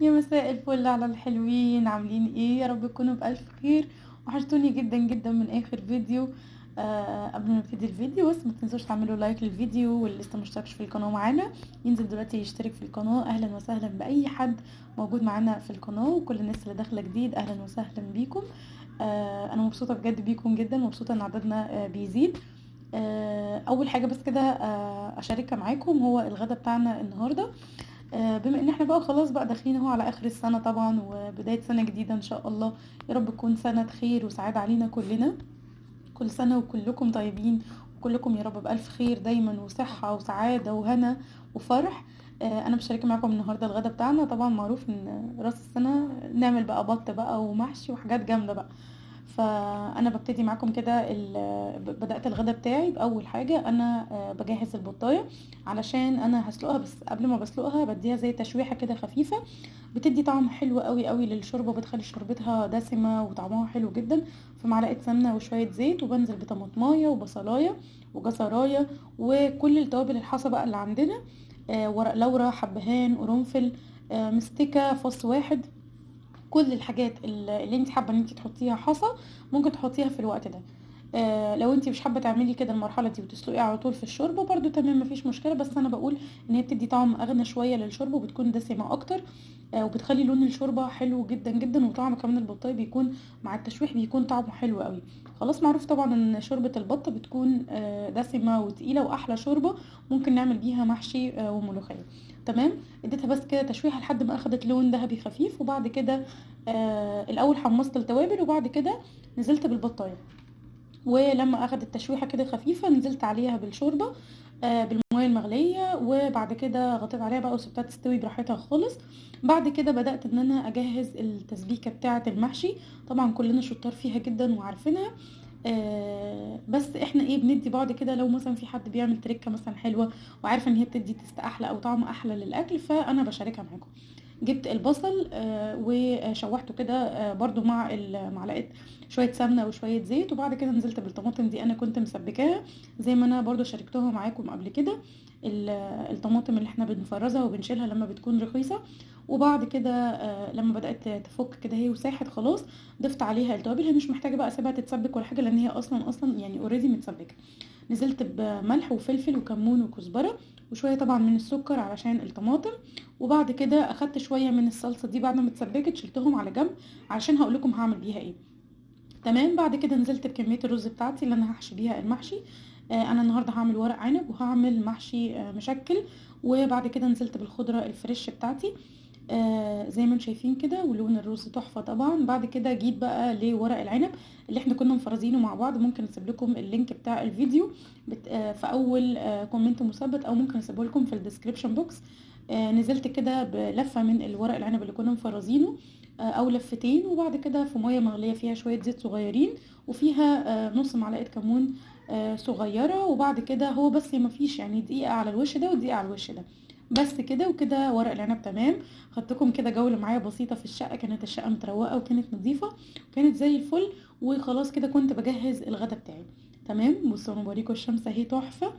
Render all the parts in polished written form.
يا مساء الفل على الحلوين، عاملين ايه؟ يا رب تكونوا بألف خير. وحشتوني جدا جدا من اخر فيديو. قبل ما نبتدي الفيديو بس ما تنسوش تعملوا لايك للفيديو، واللي لسه مشتركش في القناه معانا ينزل دلوقتي يشترك في القناه. اهلا وسهلا باي حد موجود معانا في القناه، وكل الناس اللي داخله جديد اهلا وسهلا بيكم. انا مبسوطه بجد بيكم جدا، مبسوطه ان عددنا بيزيد. اول حاجه بس كده اشاركها معاكم هو الغدا بتاعنا النهارده. بما ان احنا بقى خلاص بقى داخلين اهو على اخر السنة طبعا، وبداية سنة جديدة ان شاء الله. يا رب تكون سنة خير وسعادة علينا كلنا. كل سنة وكلكم طيبين، وكلكم يا رب بألف خير دايما، وصحة وسعادة وهنا وفرح. انا بشارك معاكم النهارده الغدا بتاعنا. طبعا معروف ان راس السنة نعمل بقى بط بقى ومحشي وحاجات جامدة بقى. فانا ببتدي معاكم كده بدات الغدا بتاعي باول حاجه. انا بجهز البطايه علشان انا هسلقها، بس قبل ما بسلقها بديها زي تشويحه كده خفيفه، بتدي طعم حلو قوي قوي للشوربه، بتخلي شوربتها دسمه وطعمها حلو جدا. في معلقه سمنه وشويه زيت، وبنزل بطماطمايه وبصلايه وجزرايه وكل التوابل الحصى بقى اللي عندنا. ورق لورا، حبهان، قرنفل، مستكه، فص واحد. كل الحاجات اللي انت حابه ان انت تحطيها حصى ممكن تحطيها في الوقت ده. لو انت مش حابه تعملي كده المرحله دي وتسلقي على طول في الشوربه برضو تمام، مفيش مشكله، بس انا بقول ان هي بتدي طعم اغنى شويه للشوربه وبتكون دسمه اكتر. وبتخلي لون الشوربه حلو جدا جدا، وطعم كمان البطايه بيكون مع التشويح بيكون طعمه حلو قوي. خلاص معروف طبعا ان شوربه البط بتكون دسمه وتقيله، واحلى شوربه ممكن نعمل بيها محشي وملوخيه. تمام. اديتها بس كده تشويحه لحد ما اخدت لون ذهبي خفيف، وبعد كده الاول حمصت التوابل، وبعد كده نزلت بالبطايه. ولما اخدت تشويحه كده خفيفه نزلت عليها بالشوربه بالميه المغليه، وبعد كده غطيت عليها بقى وسبتها تستوي براحتها خالص. بعد كده بدات ان انا اجهز التسبيكه بتاعه المحشي. طبعا كلنا شطار فيها جدا وعارفينها. بس احنا ايه بندي بعض كده، لو مثلا في حد بيعمل تريكه مثلا حلوه وعارفه ان هي بتدي تست احلى او طعم احلى للاكل، فانا بشاركها معاكم. جبت البصل وشوحته كده برضو مع معلقه شويه سمنه وشويه زيت، وبعد كده نزلت بالطماطم دي انا كنت مسبكاها زي ما انا برضو شاركتها معاكم قبل كده. الطماطم اللي احنا بنفرزها وبنشيلها لما بتكون رخيصه. وبعد كده لما بدات تفك كده هي وساحت خلاص، ضفت عليها التوابل. هي مش محتاجه بقى اسيبها تتسبك ولا حاجه، لان هي اصلا يعني اوريدي متسبكه. نزلت بملح وفلفل وكمون وكزبره وشويه طبعا من السكر علشان الطماطم. وبعد كده اخدت شويه من الصلصه دي بعد ما اتسبكت شلتهم على جنب علشان هقول لكم هعمل بيها ايه. تمام. بعد كده نزلت بكميه الرز بتاعتي اللي انا هحشي بيها المحشي. انا النهارده هعمل ورق عنب وهعمل محشي مشكل. وبعد كده نزلت بالخضره الفريش بتاعتي زي ما انتم شايفين كده، ولون الرز تحفه طبعا. بعد كده جيت بقى لورق العنب اللي احنا كنا مفرزينه مع بعض. ممكن اسيب لكم اللينك بتاع الفيديو في اول كومنت مثبت، او ممكن اسيبه لكم في الديسكريبشن بوكس. نزلت كده بلفه من الورق العنب اللي كنا مفرزينه او لفتين، وبعد كده في ميه مغليه فيها شويه زيت صغيرين، وفيها نص معلقه كمون صغيره. وبعد كده هو بس ما فيش يعني دقيقه على الوش ده ودقيقه على الوش ده، بس كده. وكده ورق العنب تمام. خدتكم كده جوله معايا بسيطه في الشقه، كانت الشقه متروقه وكانت نظيفه وكانت زي الفل. وخلاص كده كنت بجهز الغدا بتاعي. تمام. بصوا انا بوريكم الشمس اهي تحفه.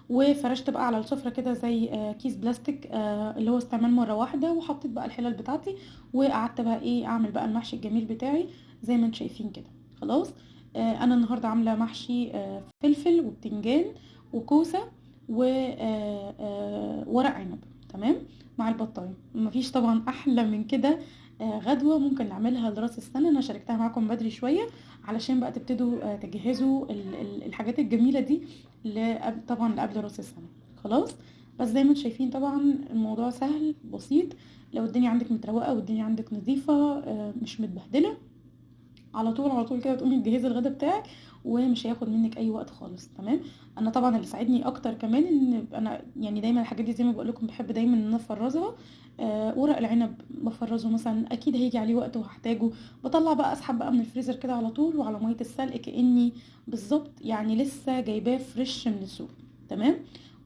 وفرشت بقى على السفرة كده زي كيس بلاستيك اللي هو استعمال مرة واحدة، وحطيت بقى الحلل بتاعتي، وقعدت بقى ايه اعمل بقى المحشي الجميل بتاعي زي ما انتم شايفين كده. خلاص. انا النهاردة عاملة محشي فلفل وبتنجان وكوسة وورق عنب. تمام. مع البطاية مفيش طبعا احلى من كده. غدوة ممكن نعملها لراس السنة. انا شاركتها معاكم بدري شوية علشان بقى تبتدوا تجهزوا الحاجات الجميلة دي طبعا لقبل راس السنة. خلاص. بس زي ما انتم شايفين طبعا الموضوع سهل بسيط. لو الدنيا عندك متروقة والدنيا عندك نظيفة مش متبهدلة، على طول على طول كده تقومي تجهزي الغدا بتاعك ومش هياخد منك اي وقت خالص. تمام. انا طبعا اللي ساعدني اكتر كمان ان انا يعني دايما الحاجات دي زي ما بقول لكم بحب دايما ان انا افرزها. ورق العنب بفرزه مثلا اكيد هيجي عليه وقت وهحتاجه، بطلع بقى اسحب بقى من الفريزر كده على طول وعلى ميه السلق كاني بالظبط يعني لسه جايباه فريش من السوق. تمام.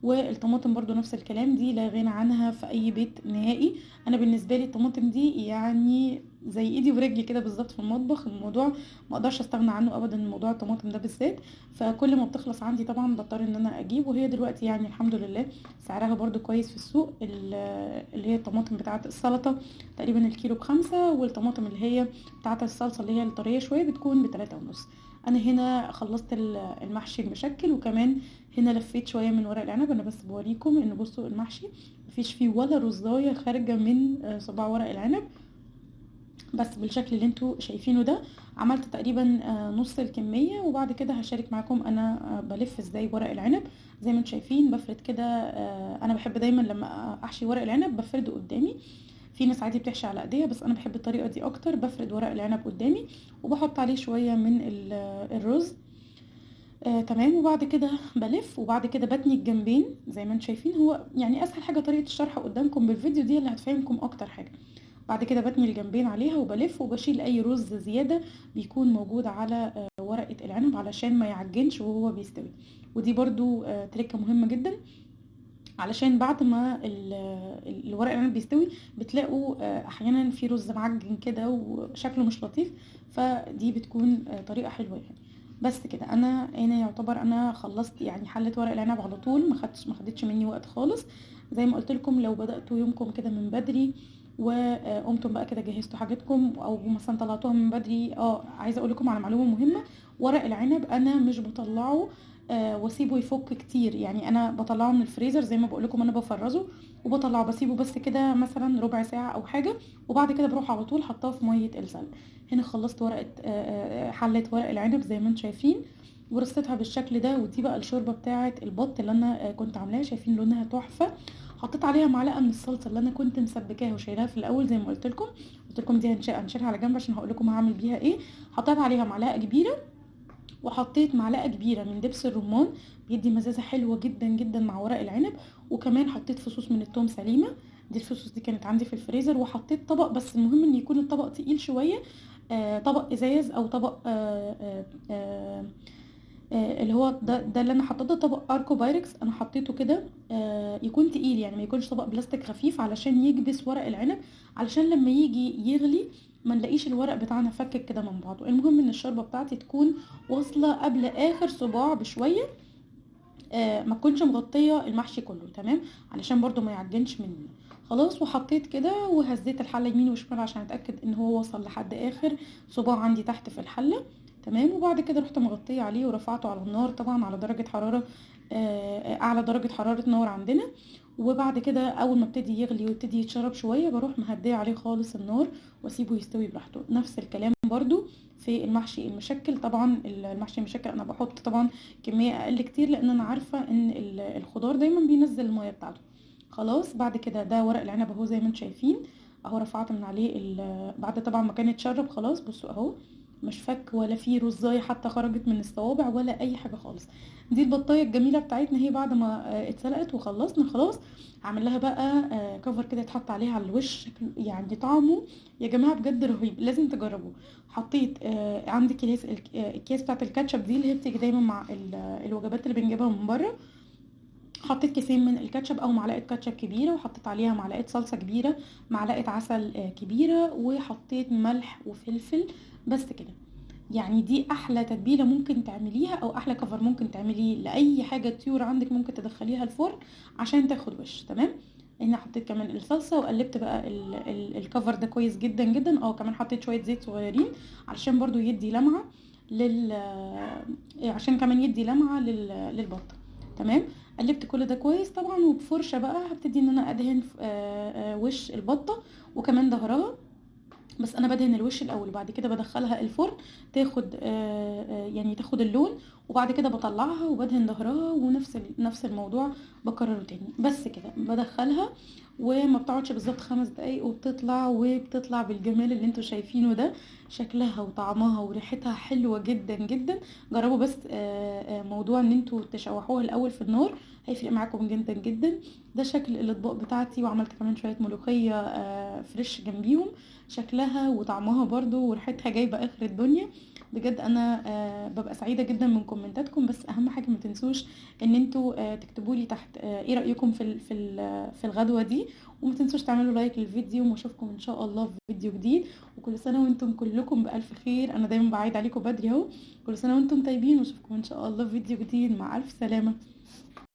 والطماطم برضو نفس الكلام، دي لا غنى عنها في اي بيت نهائي. انا بالنسبه لي الطماطم دي يعني زي ايدي ورجلي كده بالظبط في المطبخ. الموضوع ما اقدرش استغنى عنه ابدا، موضوع الطماطم ده بالذات. فكل ما بتخلص عندي طبعا بضطر ان انا اجيب، وهي دلوقتي يعني الحمد لله سعرها برضو كويس في السوق. اللي هي الطماطم بتاعه السلطه تقريبا الكيلو ب5، والطماطم اللي هي بتاعه الصلصه اللي هي الطريه شويه بتكون ب3.5. انا هنا خلصت المحشي المشكل، وكمان هنا لفيت شويه من ورق العنب. انا بس بوريكم ان بصوا المحشي مفيش فيه ولا رزايه خارجه من صباع ورق العنب، بس بالشكل اللي انتوا شايفينه ده. عملت تقريبا نص الكميه، وبعد كده هشارك معاكم انا بلف ازاي ورق العنب. زي ما انتوا شايفين بفرد كده. انا بحب دايما لما احشي ورق العنب بفرده قدامي. في ناس عادي بتحشي على ايديها، بس انا بحب الطريقه دي اكتر. بفرد ورق العنب قدامي وبحط عليه شويه من الرز. تمام. وبعد كده بلف، وبعد كده بتني الجنبين زي ما انتم شايفين. هو يعني اسهل حاجه طريقه الشرح قدامكم بالفيديو دي اللي هتفهمكم اكتر حاجه. بعد كده بتني الجنبين عليها وبلف، وبشيل اي رز زياده بيكون موجود على ورقه العنب علشان ما يعجنش وهو بيستوي. ودي برضو تركه مهمه جدا، علشان بعد ما الورق العنب بيستوي بتلاقوا احيانا في رز معجن كده وشكله مش لطيف. فدي بتكون طريقه حلوه يعني. بس كده انا هنا يعتبر انا خلصت يعني حله ورق العنب على طول، ما خدتش مني وقت خالص. زي ما قلت لكم لو بداتوا يومكم كده من بدري وقمتم بقى كده جهزتوا حاجاتكم، او مثلا طلعتوها من بدري. عايزه اقول لكم على معلومه مهمه. ورق العنب انا مش بطلعه واسيبه يفك كتير، يعني انا بطلعه من الفريزر زي ما بقول لكم، انا بفرزه وبطلعه بسيبه بس كده مثلا ربع ساعه او حاجه، وبعد كده بروح على طول حطاه في ميه السلق. هنا خلصت ورقه حله ورق العنب زي ما انتم شايفين، ورصيتها بالشكل ده. ودي بقى الشوربه بتاعه البط اللي انا كنت عاملاها، شايفين لونها تحفه. حطيت عليها معلقه من الصلصه اللي انا كنت مسبكاها وشايلاها في الاول زي ما قلت لكم دي هنشيلها على جنب عشان هقول لكم هعمل بيها ايه. حطيت عليها معلقه كبيره، وحطيت معلقه كبيره من دبس الرمان، بيدي مزازه حلوه جدا جدا مع ورق العنب. وكمان حطيت فصوص من الثوم سليمه، دي الفصوص دي كانت عندي في الفريزر. وحطيت طبق، بس المهم ان يكون الطبق تقيل شويه، طبق ازاز او طبق اللي هو ده اللي انا حطيته طبق اركو بايركس. انا حطيته كده يكون تقيل، يعني ما يكونش طبق بلاستيك خفيف علشان يكبس ورق العنب، علشان لما يجي يغلي ما نلاقيش الورق بتاعنا فكك كده من بعضه. المهم ان الشوربه بتاعتي تكون واصله قبل اخر صباع بشويه، ما تكونش مغطيه المحشي كله، تمام، علشان برضو ما يعجنش مني. خلاص. وحطيت كده وهزيت الحله يمين وشمال عشان اتاكد ان هو وصل لحد اخر صباع عندي تحت في الحله، تمام. وبعد كده رحت مغطيه عليه ورفعته على النار، طبعا على درجه حراره اعلى درجه حراره نار عندنا. وبعد كده اول ما ابتدي يغلي ويبتدي يتشرب شويه بروح مهديه عليه خالص النار واسيبه يستوي براحته. نفس الكلام برضو في المحشي المشكل. طبعا المحشي المشكل انا بحط طبعا كميه اقل كتير، لان انا عارفه ان الخضار دايما بينزل الميه بتاعته. خلاص. بعد كده ده ورق العنب اهو زي ما انتم شايفين اهو، رفعت من عليه بعد طبعا ما كان اتشرب خلاص. بصوا اهو مش فك ولا فيه رزايه حتى خرجت من الصوابع ولا اي حاجه خالص. دي البطايه الجميله بتاعتنا هي بعد ما اتسلقت وخلصنا خلاص. هعمل لها بقى كفر كده يتحط عليها على الوش، يعني طعمه يا جماعه بجد رهيب، لازم تجربوه. حطيت عندي الاكياس بتاعت الكاتشب دي اللي هي بتيجي دايما مع الوجبات اللي بنجيبها من بره. حطيت كيسين من الكاتشب او معلقه كاتشب كبيره، وحطيت عليها معلقه صلصه كبيره، معلقه عسل كبيره، وحطيت ملح وفلفل. بس كده. يعني دي احلى تتبيله ممكن تعمليها، او احلى كفر ممكن تعمليه لاي حاجه طيور عندك ممكن تدخليها الفرن عشان تاخد وش، تمام. هنا حطيت كمان الصلصه وقلبت بقى الكفر ده كويس جدا جدا. كمان حطيت شويه زيت صغيرين علشان برضو يدي لمعه عشان كمان يدي لمعه للبطه، تمام. قلبت كل ده كويس طبعا، وبفرشه بقى هبتدي ان انا ادهن وش البطه وكمان ظهرها. بس انا بدهن الوش الاول وبعد كده بدخلها الفرن تاخد يعني تاخد اللون، وبعد كده بطلعها وبدهن ظهرها، ونفس الموضوع بكرره تاني. بس كده بدخلها وما بتقعدش بالظبط 5 دقايق وبتطلع بالجمال اللي انتوا شايفينه ده. شكلها وطعمها وريحتها حلوه جدا جدا. جربوا بس موضوع ان انتوا تشوحوها الاول في النار، هيفرق معاكم جدا جدا. ده شكل الاطباق بتاعتي، وعملت كمان شويه ملوخيه فريش جنبيهم. شكلها وطعمها برضو وريحتها جايبه اخر الدنيا. بجد انا ببقى سعيده جدا من كومنتاتكم. بس اهم حاجه ما تنسوش ان انتوا تكتبوا لي تحت ايه رايكم في الغدوه دي، وما تنسوش تعملوا لايك للفيديو، واشوفكم ان شاء الله في فيديو جديد. وكل سنه وانتم كلكم بالف خير، انا دايما بعيد عليكم بدري اهو. كل سنه وانتم طيبين، واشوفكم ان شاء الله في فيديو جديد. مع الف سلامه.